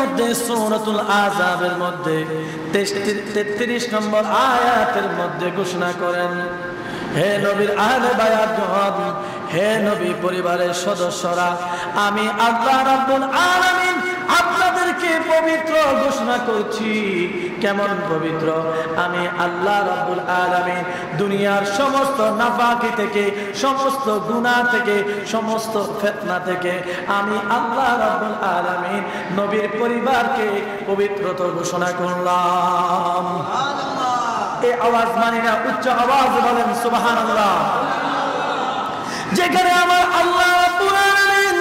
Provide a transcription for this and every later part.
মধ্যে সূরাতুল আযাবের মধ্যে 33 নম্বর আয়াতের মধ্যে ঘোষণা করেন, হে নবীর আহলে বায়াতগণ, হে নবী পরিবারের সদস্যরা, আমি আল্লাহ রাব্বুল আলামিন আপনাদেরকে পবিত্র ঘোষণা করছি। কেমন পবিত্র? আমি আল্লাহ রাব্বুল আলামিন দুনিয়ার সমস্ত নাফাকি থেকে, সমস্ত গুনাহ থেকে, সমস্ত ফিতনা থেকে আমি আল্লাহ রাব্বুল আলামিন নবীর পরিবারকে পবিত্রতা ঘোষণা করলাম। এই আওয়াজ মানি না, উচ্চ আওয়াজ বলেন সুবহানাল্লাহ। যেখানে আমার আল্লাহ রাব্বুল আলামিন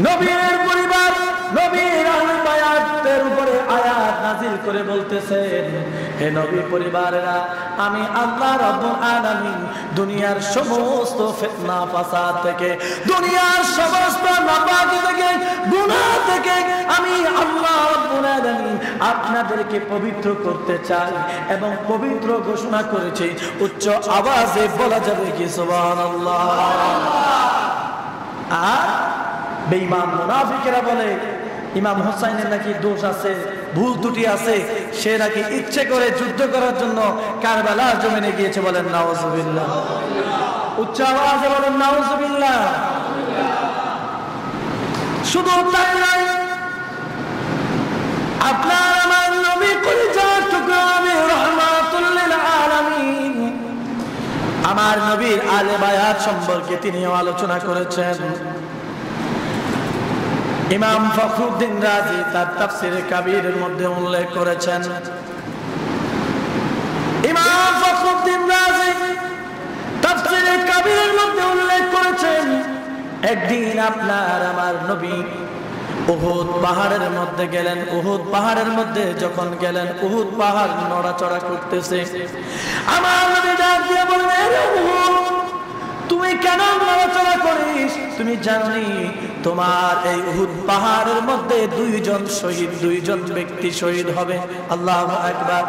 নবীর পরিবার, নবীর আহলে বায়াতের উপরে আয়াত নাযিল করে বলতেছেন, হে নবী পরিবারেরা, আমি আল্লাহ রাব্বুল আলামিন দুনিয়ার সমস্ত ফিতনা ফাসাদ থেকে, দুনিয়ার সমস্ত নাপাকি থেকে, গুনাহ থেকে আমি আল্লাহ রাব্বুল আলামিন আপনাদেরকে পবিত্র করতে চাই এবং পবিত্র ঘোষণা করেছি। উচ্চ আওয়াজে বলা যাবে কি সুবহানাল্লাহ? আর বেঈমান মুনাফিকেরা বলে ইমাম হোসাইনের নাকি দোষ আছে, ভুল ত্রুটি আছে, সে নাকি ইচ্ছে করে যুদ্ধ করার জন্য কারবালার জমিনে গিয়েছে। বলেন নাউজুবিল্লাহ। উচ্চ আওয়াজে বলেন নাউজুবিল্লাহ। শুধু তাই নয়, আপনার আমার নবী কলিজার টুকরা নবী রাহমাতুল লিল আলামিন, আমার নবীর আহলে বায়াত সম্পর্কে তিনিও আলোচনা করেছেন। ইমাম ফখরুদ্দিন রাজি তার তাফসিরে কাবীরের মধ্যে উল্লেখ করেছেন, ইমাম ফখরুদ্দিন রাজি তাফসিরে কাবীরের মধ্যে উল্লেখ করেছেন, একদিন আপনার আমার নবী উহুদ পাহাড়ের মধ্যে গেলেন। উহুদ পাহাড়ের মধ্যে যখন গেলেন, উহুদ পাহাড় নড়াচড়া করতেছে। আমার নবী ডাক দিয়ে বললেন, হে উহুদ, তুমি কেন নড়াচড়া করিস? তুমি জানি তোমার এই উহুদ পাহাড়ের মধ্যে দুইজন ব্যক্তি শহীদ হবে। আল্লাহু আকবার।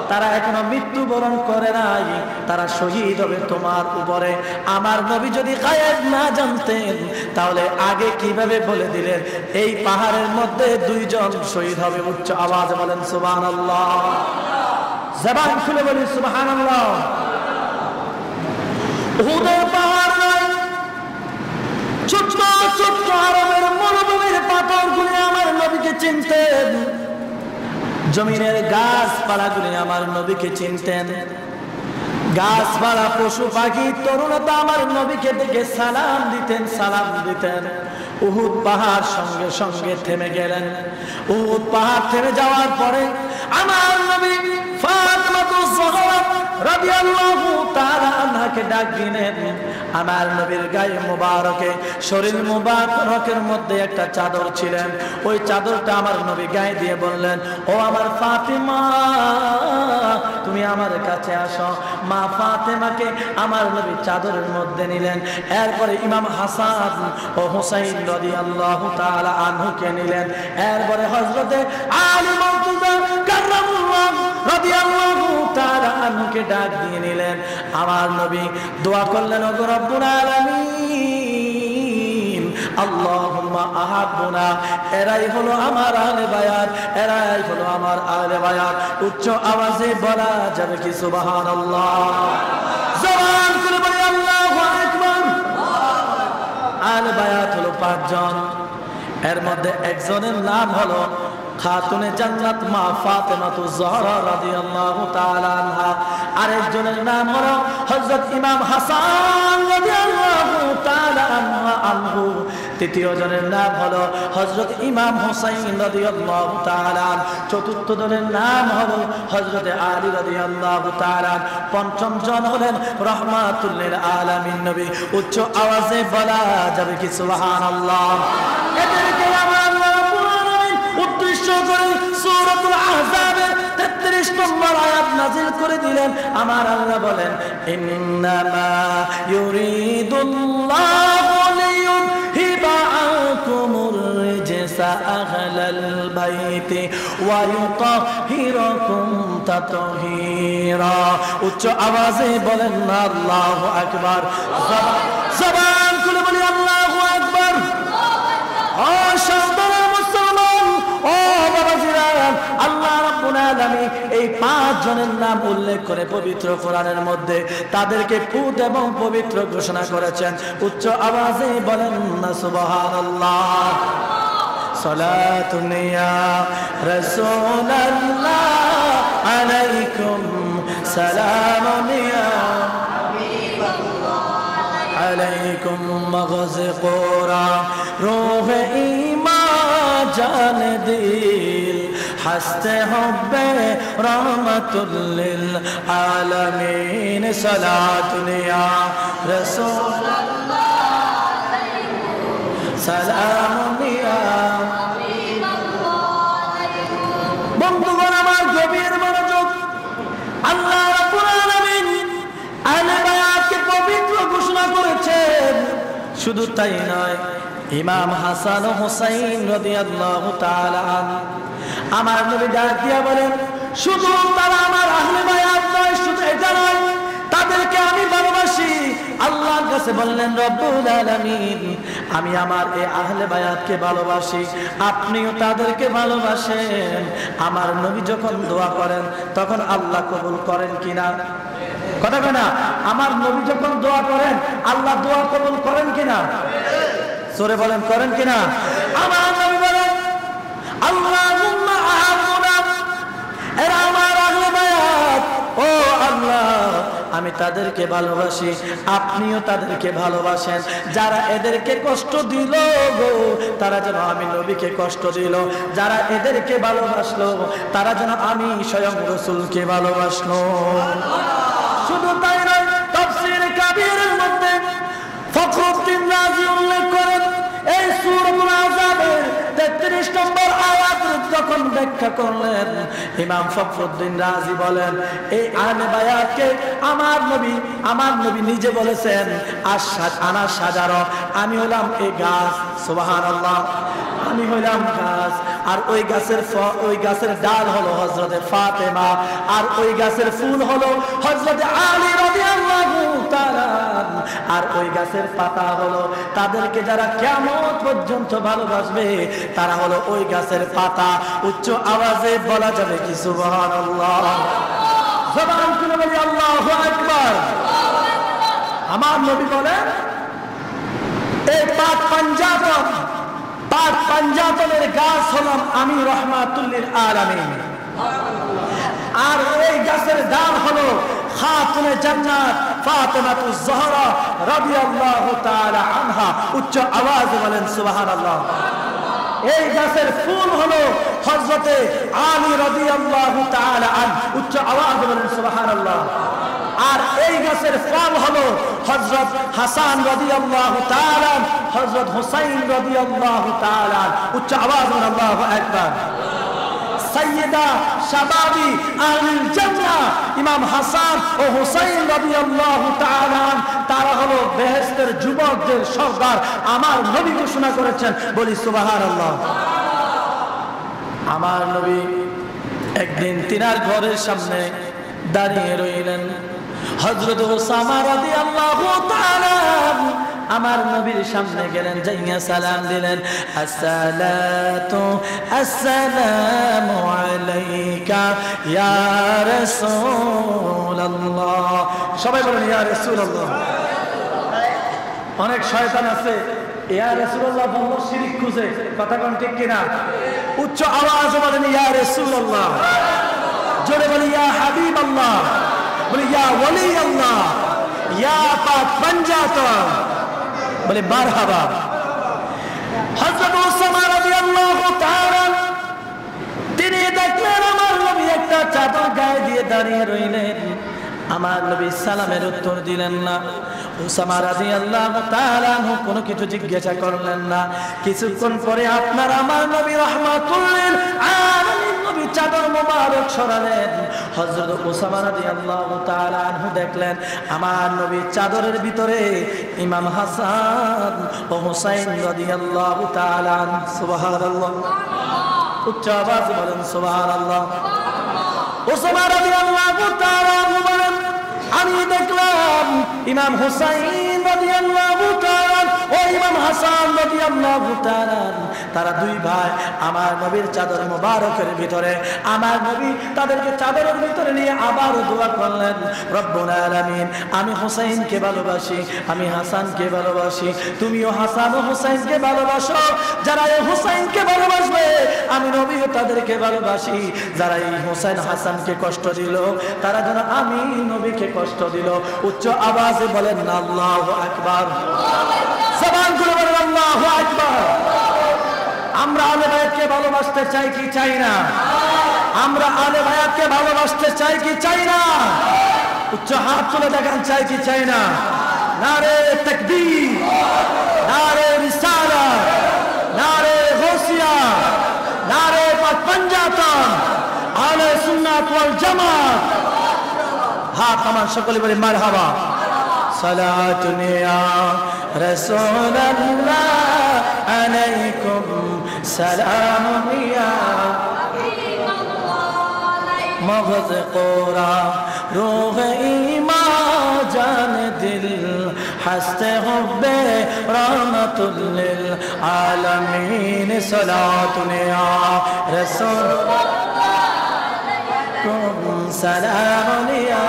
তারা এখনো মৃত্যুবরণ করে নাই, তারা শহীদ হবে তোমার উপরে। আমার নবী যদি গায়েব না জানতেন তাহলে আগে কিভাবে বলে দিলেন এই পাহাড়ের মধ্যে দুইজন শহীদ হবে? উচ্চ আওয়াজ বলেন সুবহানাল্লাহ। জবান খুলে বলি সুবহানাল্লাহ। উহুদের পাহাড় নয়, ছোট্ট ছোট্ট আরবের মরুভূমির পাথরগুলি আমার নবীকে চিনতেন, জমিনের গাছপালাগুলি আমার নবীকে চিনতেন, গাছপালা পশু পাখি তরুণতা আমার নবীকে দেখে সালাম দিতেন। উহুদ পাহাড় সঙ্গে সঙ্গে থেমে গেলেন। উহুদ পাহাড় থেমে যাওয়ার পরে আমার নবী ফাতিমাতুজ জোহরা রাদিয়াল্লাহু তাআলা আনহাকে ডাক দিলেন। আমার নবীর গায়ে মোবারকে, শরীর মোবারকের মধ্যে একটা চাদর ছিলেন, ওই চাদরটা আমার নবী গায়ে দিয়ে বললেন, ও আমার ফাতিমা, তুমি আমার কাছে আসো। মা ফাতিমাকে আমার নবী চাদরের মধ্যে নিলেন। এরপরে ইমাম হাসান ও হুসাইন রাদিয়াল্লাহু তাআলা আনহুকে নিলেন। এরপরে হযরতে আলী মুর্তজা কাররামাল্লাহু রাদিয়াল্লাহু তাআলা আনহুকে ডাক দিয়ে নিলেন। আমার নবী দোয়া করলেন, ওগো রব্বুল আলামিন, আল্লাহুম্মা আহাব্বুনা, এরাই হলো আমার আহলে বায়াত, এরাই হলো আমার আহলে বায়াত। উচ্চ আওয়াজে বলা যাবে কি সুবহানাল্লাহ? জবান খুলে বলি আল্লাহু আকবার। আহলে বায়াত হলো 5 জন, এর মধ্যে একজনের নাম হলো খাতুনে জান্নাত মা ফাতিমাতুজ জোহরা রাদিয়াল্লাহু তাআলা আনহা, আরেকজনের নাম হলো হযরত ইমাম হাসান রাদিয়াল্লাহু তাআলা আনহু, তৃতীয় জনের নাম হলো হযরত ইমাম হুসাইন রাদিয়াল্লাহু তাআলা, চতুর্থ জনের নাম হলো হযরত আলী রাদিয়াল্লাহু তাআলা, পঞ্চম জন হলেন রাহমাতুল লিল আলামিন নবী। উচ্চ আওয়াজে বলা যাবে কি সুবহানাল্লাহ? এদেরকে আমার উদ্দেশ্য করে সূরাতুল আহজাবের 33 নম্বর আয়াত নাযিল করে দিলেন। আমার আল্লাহ বলেন, ইন্নামা ইউরিদুল্লাহু লিইউযহিবা আনকুমুর রিজসা আহলাল বাইতি ওয়া ইউতাহহিরাকুম তাতহীরা। উচ্চ আওয়াজে বলেন আল্লাহু আকবার। জবান খুলে বলি আল্লাহু আকবার। এই 5 জনের নাম উল্লেখ করে পবিত্র কোরআনের মধ্যে তাদেরকে পুত এবং পবিত্র ঘোষণা করেছেন। উচ্চ আওয়াজে বলেন না সুবহানাল্লাহ। সালাতুন ইয়া রাসূলুল্লাহ আলাইকুম সালামুন ইয়া عليكم مغز قرى روح ایمان جان دل ہست حب رحمت للعالمین صلاۃ یا رسول اللہ سلام یا বন্ধুগণ আমার গভীর মনোযোগ। আল্লাহ রাব্বুল আলামিন আহলে বায়াতকে পবিত্র ঘোষণা করেছেন। শুধু তাই নয়, ইমাম হাসান ও হুসাইন রাদিয়াল্লাহু তাআলা আমার নবী ডাক দিয়া বলেন, শুধু তারা আমার আহলে বায়াত নয়, শুধু এটা নয়, তাদেরকে আমি ভালোবাসি। আল্লাহর কাছে বললেন, রব্বুল আলামিন আমি আমার এই আহলে বায়াতকে ভালোবাসি, আপনিও তাদেরকে ভালোবাসেন। আমার নবী যখন দোয়া করেন তখন আল্লাহ কবুল করেন কিনা? কথা কয় না? আমার নবী যখন দোয়া করেন আল্লাহ দোয়া কবুল করেন কিনা? জোরে বলেন, করেন কিনা? আমার নবী বলেন, আল্লাহুম্মা আহাবুনা, এরা আমার আহলে বায়াত, ও আল্লাহ আমি তাদেরকে ভালোবাসি, আপনিও তাদেরকে ভালোবাসেন। যারা এদেরকে কষ্ট দিল গো, তারা যেন আমি নবীকে কষ্ট দিল। যারা এদেরকে ভালোবাসলো তারা যেন আমি স্বয়ং রাসূলকে ভালোবাসলো। শুধু তাই নয়, তাফসীর কাবীরের মধ্যে ফখরুদ্দীন রাজি উল্লেখ করেন, এই সূরাতুল আযাবের 33 নম্বর আয়াত যখন ব্যাখ্যা করলেন, ইমাম ফখরুদ্দীন রাজি বলেন, এই আহলে বায়াতকে আমার নবী নিজে বলেছেন, আনা সাজারা, আমি হলাম এই গাছ। সুবহানাল্লাহ। আমি হইলাম গাছ, আর ওই গাছের ডাল হলো হযরতে ফাতেমা, আর ওই গাছের ফুল হলো হযরতে আলী রাদিয়াল্লাহু তাআলা, আর ওই গাছের পাতা হলো তাদেরকে যারা কিয়ামত পর্যন্ত ভালোবাসবে তারা হলো ওই গাছের পাতা। উচ্চ আওয়াজে বলা যাবে কি সুবহানাল্লাহ? জবান খুলে বলি আল্লাহু আকবার। আমার নবী বলেন, এই পাক পাঞ্জাতনের গাছ হলাম আমি রাহমাতুল লিল আলামিন, আর এই গাছের ডাল হলো খাতুনে জান্নাত ফাতেমাতুজ জহরা রাদিয়াল্লাহু তাআলা আনহা। উচ্চ আওয়াজে বলেন সুবহানাল্লাহ। এই গাছের ফুল হলো হযরতে আলী রাদিয়াল্লাহু তাআলা আনহু। উচ্চ আওয়াজে বলেন সুবহানাল্লাহ। আর এই গাছের ফল হলো হযরত হাসান রাদিয়াল্লাহু তাআলা, হযরত হুসাইন রাদিয়াল্লাহু তাআলা। উচ্চ আওয়াজে বলেন আল্লাহু আকবার। সাইয়্যিদা শাবাবি আহলিল জান্নাহ ইমাম হাসান ও হুসাইন রাদিয়াল্লাহু তাআলা, তারা হলো বেহেশতের যুবকদের সর্দার। আমার নবী ঘোষণা করেছেন, বলি সুবহানাল্লাহ। আমার নবী একদিন তিনার ঘরের সামনে দাঁড়িয়ে রইলেন। হযরত ওসামা রাদিয়াল্লাহু তাআলা আমার নবীর সামনে গেলেন, যাইয়া সালাম দিলেন, আসসালামু আলাইকা ইয়া রাসূলুল্লাহ। সবাই বলেন ইয়া রাসূলুল্লাহ। অনেক শয়তান আছে ইয়া রাসূলুল্লাহ বলল শিরক খুঁজে, কথা কোন ঠিক কিনা? উচ্চ আওয়াজে বলেন ইয়া রাসূলুল্লাহ, জোরে বলি ইয়া হাবিবাল্লাহ, বলি ইয়া ওলি আল্লাহ, ইয়া পাক পাঞ্জাতন, বলে মারহাবা। হযরত ওসামা রাদিয়াল্লাহু তাআলা তিনি দেখলেন আমার নবী একটা চাদর গায়ে দিয়ে দাঁড়িয়ে রইলেন। আমার নবী সালামের উত্তর দিলেন না। ওসামা রাদিয়াল্লাহু তাআলা কোনো কিছু জিজ্ঞাসা করলেন না। কিছুক্ষণ পরে আপনার আমার নবী রাহমাতুল লিল আলামিন নবী চাদর মোবারক সরালেন। হযরত ওসামা রাদিয়াল্লাহু তাআলা আনহু দেখলেন আমার নবী চাদরের ভিতরে ইমাম হাসান ও হুসাইন রাদিয়াল্লাহু তাআলা। সুবহানাল্লাহ। উচ্চ আওয়াজে বলেন সুবহানাল্লাহ। ওসামা রাদিয়াল্লাহু তাআলা বলেন, আমি দেখলাম ইমাম হুসাইন রাদিয়াল্লাহু তাআলা ও ইমাম হাসান রাদিয়াল্লাহু রাদিয়াল্লাহু তাআলা তারা দুই ভাই আমার নবীর চাদর মোবারকের ভিতরে আমার নবী তাদেরকে চাদরের ভিতরে নিয়ে আবার দোয়া করলেন, রব্বুল আলামিন আমি হুসাইনকে ভালোবাসি, আমি হাসানকে ভালোবাসি, তুমিও হাসান ও হুসাইনকে ভালোবাসো। যারা এই হুসাইনকে ভালোবাসবে আমি নবীও তাদেরকে ভালোবাসি। যারা এই হুসাইন হাসানকে কষ্ট দিল তারা যেন আমি নবীকে কষ্ট দিল। উচ্চ আওয়াজে বলেন না আল্লাহু আকবার, জবান খুলে বলেন আল্লাহু আকবার। আমরা আলে বায়াতকে ভালোবাসতে চাই কি চাই না? আমরা আলে বায়াতকে ভালোবাসতে চাই কি চাই না? উচ্চ হাত তুলে দেখান চাই কি চাই না? নারে তাকবীর, নারে রিসালাত, নারে গৌসিয়া, নারে পাঞ্জাতন, আহলে সুন্নাত ওয়াল জামাত। হাত আমার সকলে বলে মারহাবা। সালাতুন ইয়া রাসূলুল্লাহ আলাইকুম সালামুন ইয়া মগজ কোরা রূহ ঈমান জান দিল হস্তে হুব্বে রাহমাতুল লিল আলামিন। সালাতুন ইয়া রাসূলুল্লাহ سلام या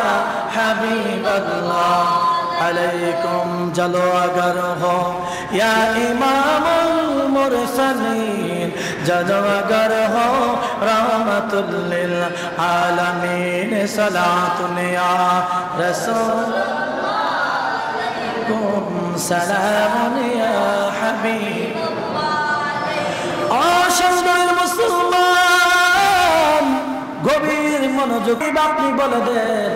हबीब अल्लाह अलैकुम जलो अगर हो या इमामुल मुरसलीन जलो अगर हो रहमतुल लिल आलमीन। सलातुन या रसूल सलाम या हबीब। सुंदर मुसलमान গভীর মনোযোগ আপনি বলে দেন,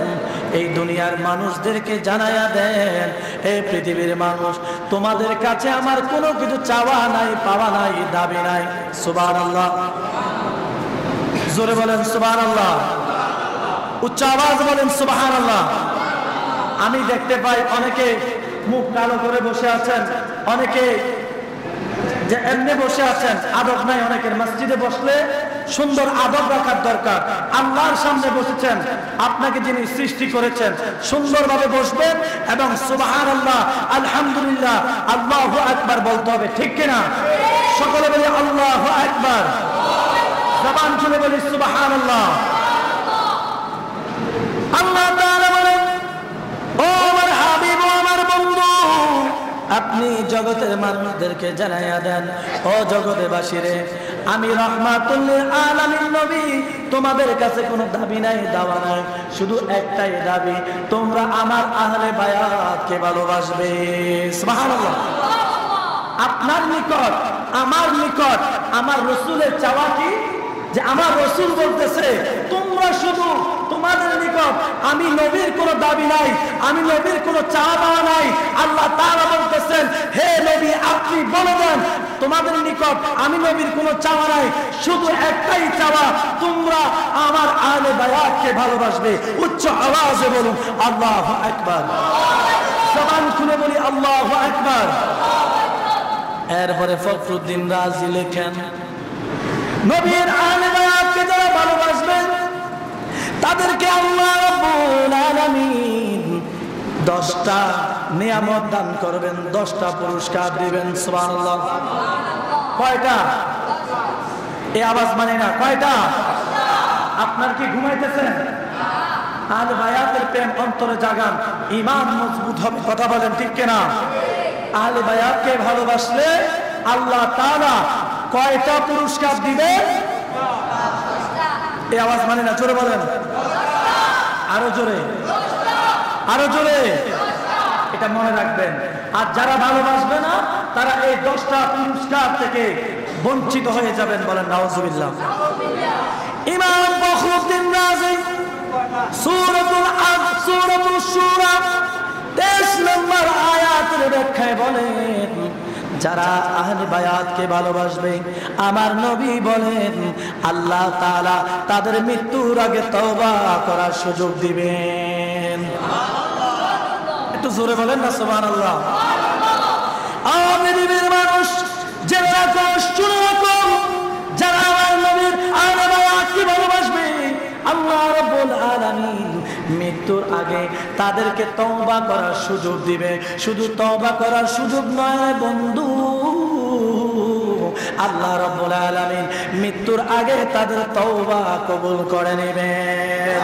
এই দুনিয়ার মানুষদেরকে জানায়া দেন, এই পৃথিবীর মানুষ তোমাদের কাছে আমার কোনো কিছু চাওয়া নাই, পাওয়া নাই, দাবি নাই। সুবহানাল্লাহ, জোরে বলেন সুবহানাল্লাহ, উচ্চ আওয়াজ বলেন সুবহানাল্লাহ। আমি দেখতে পাই অনেকে মুখ কালো করে বসে আছেন, অনেকে যে এমনি বসে আছেন, আদব নাই অনেকের। মসজিদে বসলে সুন্দর আদব রাখার দরকার। আল্লাহর সামনে বসেছেন, আপনাকে যিনি সৃষ্টি করেছেন, সুন্দরভাবে বসবেন এবং সুবহানাল্লাহ, আলহামদুলিল্লাহ, আল্লাহু আকবার বলতে হবে, ঠিক কিনা? সকলে বলি আল্লাহু আকবার, জবান খুলে বলি সুবহানাল্লাহ। আল্লাহ তাআলা বলেন, ও আমার হাবিব, ও আমার বন্ধু, আপনি জগতের মানুষদেরকে জানাইয়া দেন, ও জগতেবাসীরে, আমি রাহমাতুল লিল আলামিন নবী, তোমাদের কাছে কোনো দাবি নাই, দাওয়া নাই, শুধু একটাই দাবি, তোমরা আমার আহলে বায়াতকে ভালোবাসবে। সুবহানাল্লাহ। আপনার নিকট, আমার নিকট, আমার রাসূলের চাওয়া কি? যে আমার রাসূল বলতেছে তোমরা শুধু, তোমাদের নিকট আমি নবীর কোনো দাবি নাই, আমি নবীর কোনো চাওয়া পাওয়া নাই। আল্লাহ তাআলা বলতেছেন, হে নবী আপনি বলে দেন তোমাদের নিকট আমি নবীর কোনো চাওয়া নাই, শুধু একটাই চাওয়া, তোমরা আমার আহলে বায়াতকে ভালোবাসবে। উচ্চ আওয়াজে বলুন আল্লাহু আকবার, জবান খুলে বলি আল্লাহু আকবার। এরপরে ফখরুদ্দিন রাজি লেখেন, নবীর আহলে বায়াতকে যারা ভালোবাসবেন তাদেরকে আল্লাহ রাব্বুল আলামিন 10টা নিয়ামত দান করবেন, 10টা পুরস্কার দিবেন। সুবহানাল্লাহ। কয়টা? এই আওয়াজ মানে না, কয়টা? আপনার কি ঘুমাইতেছেন? আহলে বায়াতের প্রেম অন্তরে জাগান, ঈমান মজবুত হবে। কথা বলেন ঠিক কিনা? আহলে বায়াতকে ভালোবাসলে আল্লাহ তাআলা কয়টা পুরস্কার দিবেন? এই আওয়াজ মানে না, জোরে বলেন, আরো জোরে, আরো জোরে। এটা মনে রাখবেন। আর যারা ভালোবাসবে না তারা এই 10টা পুরস্কার থেকে বঞ্চিত হয়ে যাবেন। বলেন নাউজুবিল্লাহ। ইমাম ফখরুদ্দিন রাজি সূরাতুল শুরা 23 নম্বর আয়াতের ব্যাখ্যায় বলেন, যারা আহলে বায়াতকে ভালোবাসবে আমার নবী বলেন আল্লাহ তাআলা তাদের মৃত্যুর আগে তওবা করার সুযোগ দিবেন। একটু জোরে বলেন না সুবহানাল্লাহ। পৃথিবীর মানুষ যারা কষ্ট রাখো, যারা আমার নবীর আহলে বায়াতকে ভালোবাসবে আল্লাহ রাব্বুল আলামিন মৃত্যুর আগে তাদেরকে তওবা করার সুযোগ দিবে। শুধু তওবা করার সুযোগ নয় বন্ধু, আল্লাহ রাব্বুল আলামিন মৃত্যুর আগে তাদের তওবা কবুল করে নেবেন।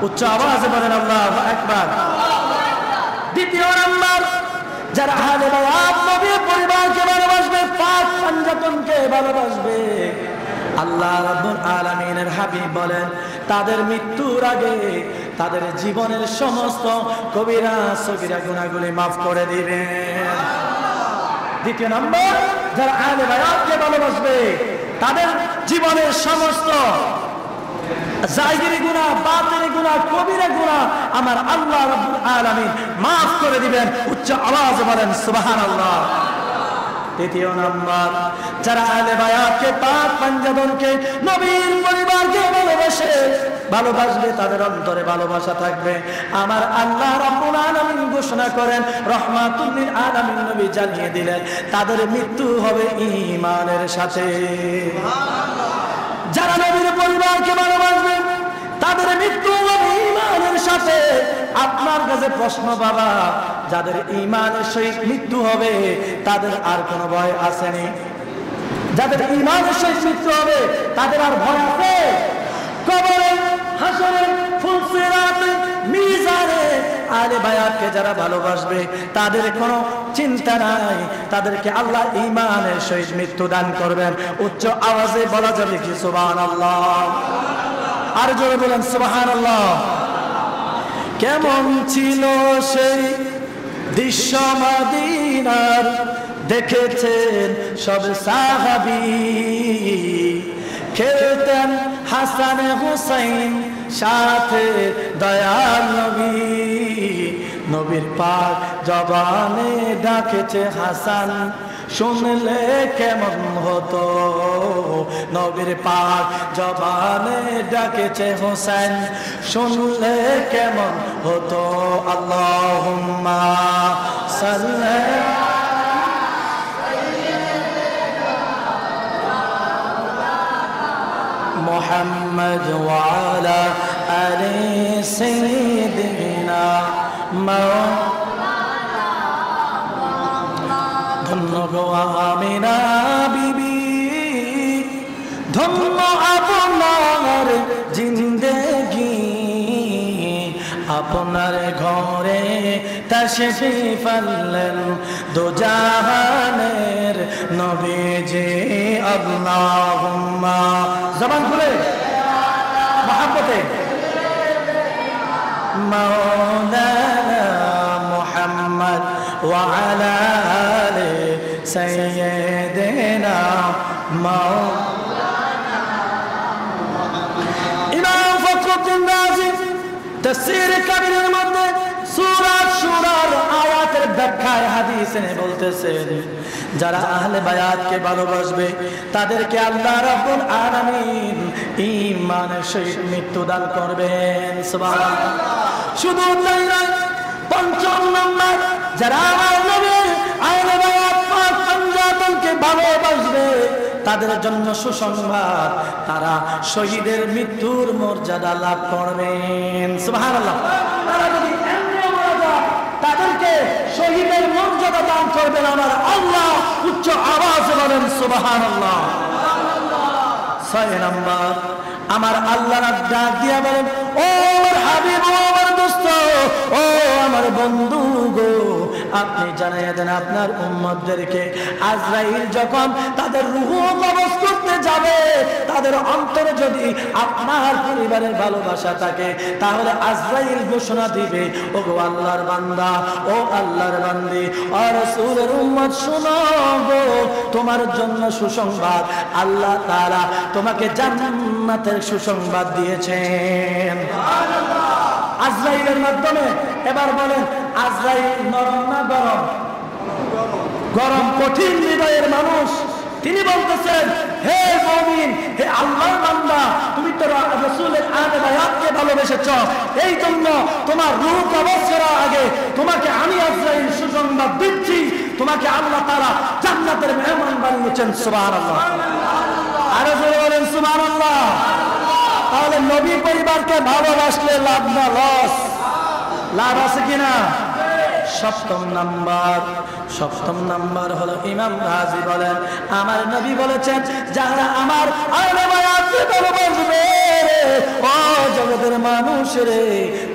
উচ্চ আওয়াজে বলেন আল্লাহু আকবার। দ্বিতীয় নাম্বার, যারা আহলে বায়াত নবীর পরিবারকে ভালোবাসবে, পাক পাঞ্জাতনকে ভালোবাসবে, আল্লাহ রাব্বুল আলামিনের হাবিব বলেন তাদের মৃত্যুর আগে তাদের জীবনের সমস্ত কবিরা সগীরা গুনাহগুলি মাফ করে দিবেন। দ্বিতীয় নম্বর, যারা আহলে বায়াতকে ভালোবাসবে তাদের জীবনের সমস্ত জাহিরি গুনাহ, বাতিনি গুনাহ, কবিরা গুনাহ আমার আল্লাহ রাব্বুল আলামিন মাফ করে দিবেন। উচ্চ আওয়াজে বলেন সুবহানাল্লাহ। তৃতীয় নাম্বার, যারা আহলে বায়াতকে, পাক পাঞ্জাতনকে, নবীর পরিবারকে ভালোবাসবে তাদের অন্তরে ভালোবাসা থাকবে। আমার আল্লাহ রাব্বুল আলামিন ঘোষণা করেন, রহমাতুল লিল আলামিন নবী জানিয়ে দিলেন তাদের মৃত্যু হবে ঈমানের সাথে। যারা নবীর পরিবারকে ভালোবাসবে তাদের মৃত্যু হবে ঈমানের সাথে। আপনার কাছে প্রশ্ন বাবা, যাদের ঈমানের সহিত মৃত্যু হবে তাদের আর কোনো ভয় আসেনি? যাদের ঈমানের সহিত মৃত্যু হবে তাদের আর ভয় আছে? কবরে, হাসরে, ফুলসিরাতে, মিজানে আহলে বায়াতকে যারা ভালোবাসবে তাদের কোনো চিন্তা নাই, তাদেরকে আল্লাহ ঈমানের সহিত মৃত্যু দান করবেন। উচ্চ আওয়াজে বলা যাবে কি সুবহানাল্লাহ? আর জোরে বলেন সুবহানাল্লাহ। কেমন ছিল সেই দৃশ্য মদিনার, দেখেছেন সব সাহাবী, খেলতেন হাসান হুসাইন সাথে দয়াল নবী, নবীর পাক জবানে ডাকেছে হাসান, শুনলে কেমন হতো, নবীর পাক জবানে ডাকেছে হোসেন, শুনলে কেমন হতো। আল্লাহুম্মা সাল্লি মুহাম্মদ ওয়া আলা আলি সাইয়্যিদিনা মাওলানা। ধন্য গো আমিনা বিবি, ধন্য আপনার জিন্দেগি, আপনার ঘরে তাশরীফ আনলেন দো জাহানের নবীজি। আল্লাহুম্মা, জবান খুলে মহব্বতে, মাওলানা মুহাম্মদ ওয়া আলা আলি সাইয়্যিদিনা মাওলানা। ইমাম ফখরুদ্দিন রাজি তাফসীর কাবীরের মধ্যে সূরা সূরার আয়াতের ব্যাখ্যায় হাদিস এনে বলতেছেন, যারা আহলে বায়াতকে ভালোবাসবে তাদেরকে আল্লাহ রাব্বুল আলামিন ঈমানের সহিত মৃত্যু দান করবেন। সুবহানাল্লাহ। শুধু তাই নয়, পঞ্চম নম্বর, যারা আমার নবীর আহলে বায়াত পাক পাঞ্জাতনকে ভালোবাসবে তাদের জন্য সুসংবাদ, তারা শহীদের মৃত্যুর মর্যাদা লাভ করবেন। সুবহানাল্লাহ। তারা যদি এমনি মারা যায় তাদেরকে শহীদের মর্যাদা দান করবেন আমার আল্লাহ। উচ্চ আওয়াজে বলেন সুবহানাল্লাহ। 6 নাম্বার, আমার আল্লাহ ডাক দিয়া বলেন, ও আমার হাবিব, ও আমার দোস্ত, ও আমার বন্ধু গো, আপনি জানাইয়া দেন আপনার উম্মতদেরকে আজরাইল যখন তাদের রূহ কবজ করতে যাবে, তাদের অন্তরে যদি আপনার পরিবারের ভালোবাসা থাকে তাহলে আজরাইল ঘোষণা দিবে, ও গো আল্লাহর বান্দা, ও আল্লাহর বান্দি, ও রাসূলের উম্মত, শোনো গো, তোমার জন্য সুসংবাদ, আল্লাহ তাআলা তোমাকে জান্নাতের সুসংবাদ দিয়েছেন। সুবহানাল্লাহ। আজরাইলের মাধ্যমে। এবার বলেন, আজরাইল নরম না গরম? গরম, কঠিন হৃদয়ের মানুষ। তিনি বলতেছেন, হে মুমিন, হে আল্লাহর বান্দা, তুমি তো রাসূলের আহলে বায়াতকে ভালোবেসেছো, এই জন্য তোমার রূহ কবজ করার আগে তোমাকে আমি আজরাইল সুসংবাদ দিচ্ছি, তোমাকে আল্লাহ তাআলা জান্নাতের মেহমান বানিয়েছেন। সুবহানাল্লাহ। আরো জোরে বলেন সুবহানাল্লাহ। তাহলে নবী পরিবারকে ভালোবাসলে লাভ না লস? লাভ আছে কিনা? সপ্তম নাম্বার হলো ইমাম রাজি বলেন, আমার নবী বলেছেন যারা আমার আহলে বায়াতকে ভালোবাসবে, ও জগতের মানুষ রে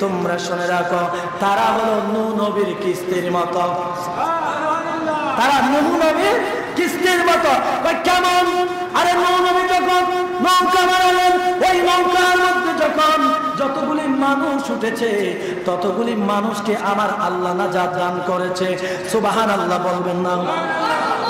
তোমরা শুনে রাখো, তারা হলো নূহ নবীর কিস্তির মতো। তারা নূহ নবীর কিস্তির মতো। কেমন? আরে নূহ নবী যখন নৌকা বানালেন, ওই নৌকার মধ্যে যখন যতগুলি মানুষ উঠেছে ততগুলি মানুষকে আমার আল্লাহ নাজাত দান করেছে। সুবহানাল্লাহ বলবেন না?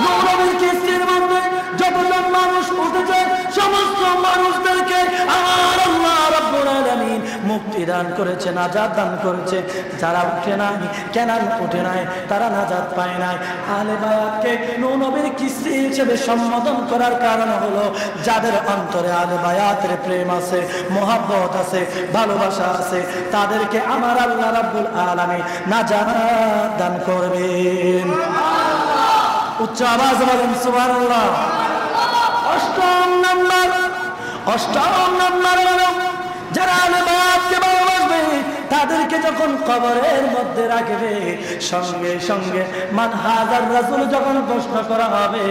নূহ নবীর কিস্তির মধ্যে যতজন মানুষ উঠেছে সমস্ত মানুষদেরকে আমার আল্লাহ রাব্বুল আলামিন মুক্তি দান করেছে, নাজাত দান করেছে। যারা উঠে নাই, কেন উঠে নাই, তারা নাজাত পায় নাই। আহলে বায়াতকে নূহ নবীর কিস্তি হিসেবে সম্বোধন করার কারণ হলো যাদের অন্তরে আহলে বায়াতের প্রেম আছে, মহব্বত আছে, ভালোবাসা আছে, তাদেরকে আমার আল্লাহ রাব্বুল আলামিন নাজাত দান করবেন। উচ্চ আওয়াজ বলেন সুবহানাল্লাহ। অষ্টম নাম্বার হলো যারা আহলে বায়াতকে ভালোবাসবে তাদেরকে যখন কবরের মধ্যে রাখবে, সঙ্গে সঙ্গে মান হাজার রাসূল যখন প্রশ্ন করা হবে,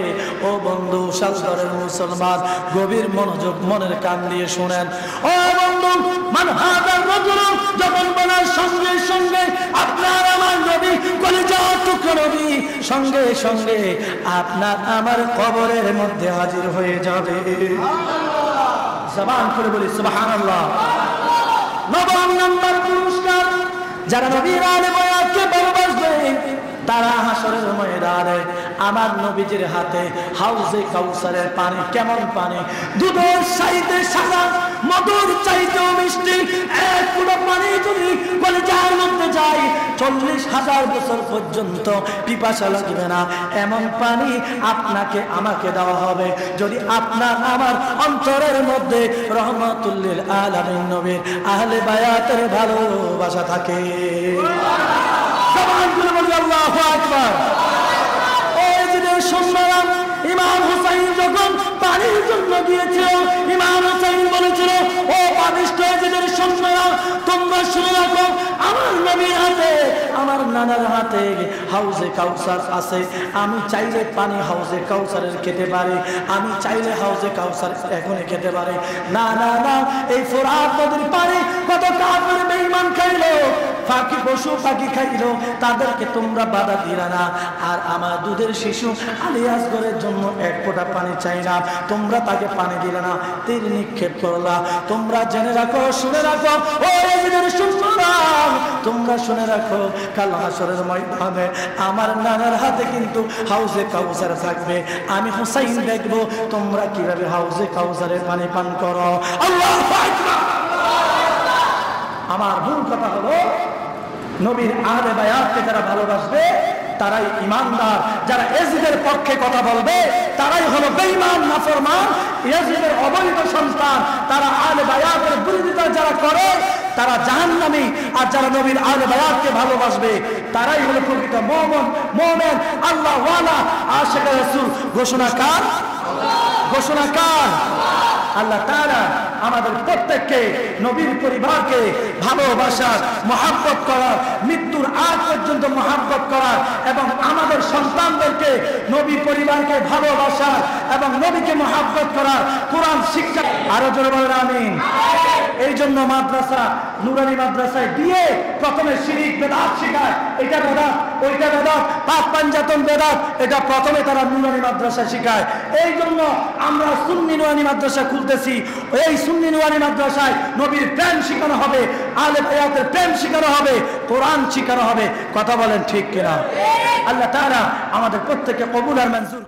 ও বন্ধু সাজদরের মুসলমান গভীর মনোযোগ মনের কান দিয়ে শুনেন, ও বন্ধু মান হাজার রাসূল যখন বলার সঙ্গে সঙ্গে আপনার আমার নবী কলিজার টুকরো নবী সঙ্গে সঙ্গে আপনার আমার কবরের মধ্যে হাজির হয়ে যাবে। জবান করে বলি সুবহানাল্লাহ। নবম নাম্বার পুরস্কার, যারা নবীর আহলে বায়াতকে ভালোবাসবে তারা হাসরের ময়দানে আমার নবীজির হাতে হাউজে কাউসারের পানি, কেমন পানি? দুধের চাইতে সাদা, মধুর চাইতেও মিষ্টি। এক ফুটা পানি যদি কলিজার মধ্যে যায় 40,000 বছর পর্যন্ত পিপাসা লাগবে না, এমন পানি আপনাকে আমাকে দেওয়া হবে যদি আপনার আমার অন্তরের মধ্যে রহমাতুল লিল আলামিন নবীর আহলে বায়াতের ভালোবাসা থাকে। আল্লাহু আকবার। ওই যে শুনলাম ইমাম হুসাইন যখন পানির জন্য গিয়েছিল, ইমাম হুসাইন বলেছিল, ও পাপিষ্ঠ জিনের সন্তানরা তোমরা শুনে রাখো, আমার নবীর হাতে আমার নানার হাতে হাউজে কাউসার আছে। আমি চাইলে পানি হাউজে কাউসারের খেতে পারি, আমি চাইলে হাউজে কাউসার এখনই খেতে পারি। না না না, এই ফোরাত নদীর পানি কত কাফের বেঈমান খাইলো, পাখি পশু পাখি খাইলো, তাদেরকে তোমরা বাধা দিলা না। আর আমার দুধের শিশু আলিয়াস গরের জন্য এক ফোঁটা পানি চাই না, তোমরা তাকে পানি দিলে না, তীর নিক্ষেপ করলা। তোমরা জেনে রাখো, শুনে রাখো, ও এজিদের সন্তান তোমরা শুনে রাখো, কাল হাসরের ময়দানে আমার নানার হাতে কিন্তু হাউজে কাউসার থাকবে। আমি হুসাইন দেখবো তোমরা কিভাবে হাউজে কাউসারের পানি পান করো। আল্লাহু আকবার। আমার মূল কথা হলো নবীর আহলে বায়াতকে যারা ভালোবাসবে তারাই ইমানদার, যারা ইয়াজিদের পক্ষে কথা বলবে তারাই হলো বেঈমান নাফরমান, ইয়াজিদের অবৈধ সন্তান। তারা আহলে বায়াতের বিরোধিতা যারা করে তারা জাহান্নামী, আর যারা নবীর আহলে বায়াতকে ভালোবাসবে তারাই হলো প্রকৃত মুমিন, আল্লাহ ওয়ালা আশিক রাসূল। ঘোষণা কার? ঘোষণা কার? আল্লাহ তাআলা আমাদের প্রত্যেককে নবীর পরিবারকে ভালোবাসার, মহব্বত করার, মৃত্যুর আগ পর্যন্ত মহব্বত করার এবং আমাদের সন্তানদেরকে নবী পরিবারকে ভালোবাসার এবং নবীকে মহব্বত করার কোরআন শিক্ষা। আরো জোরে বলেন আমিন। এই জন্য মাদ্রাসা, নুরানি মাদ্রাসায় দিয়ে প্রথমে শিরিক বেদাত শেখায়, এটা বেদাত, ওইটা বেদাত, পাপ পাঞ্জাতন বেদাত, এটা প্রথমে তারা নুরানি মাদ্রাসা শেখায়। এই জন্য আমরা সুন্নি নুরানি মাদ্রাসা খুলতেছি। এই সুন্নি নুরানি মাদ্রাসায় নবীর প্রেম শেখানো হবে, আহলে বায়াতের প্রেম শেখানো হবে, কোরআন শেখানো হবে। কথা বলেন ঠিক কিনা? আল্লাহ তাআলা আমাদের প্রত্যেককে কবুল আর মঞ্জুর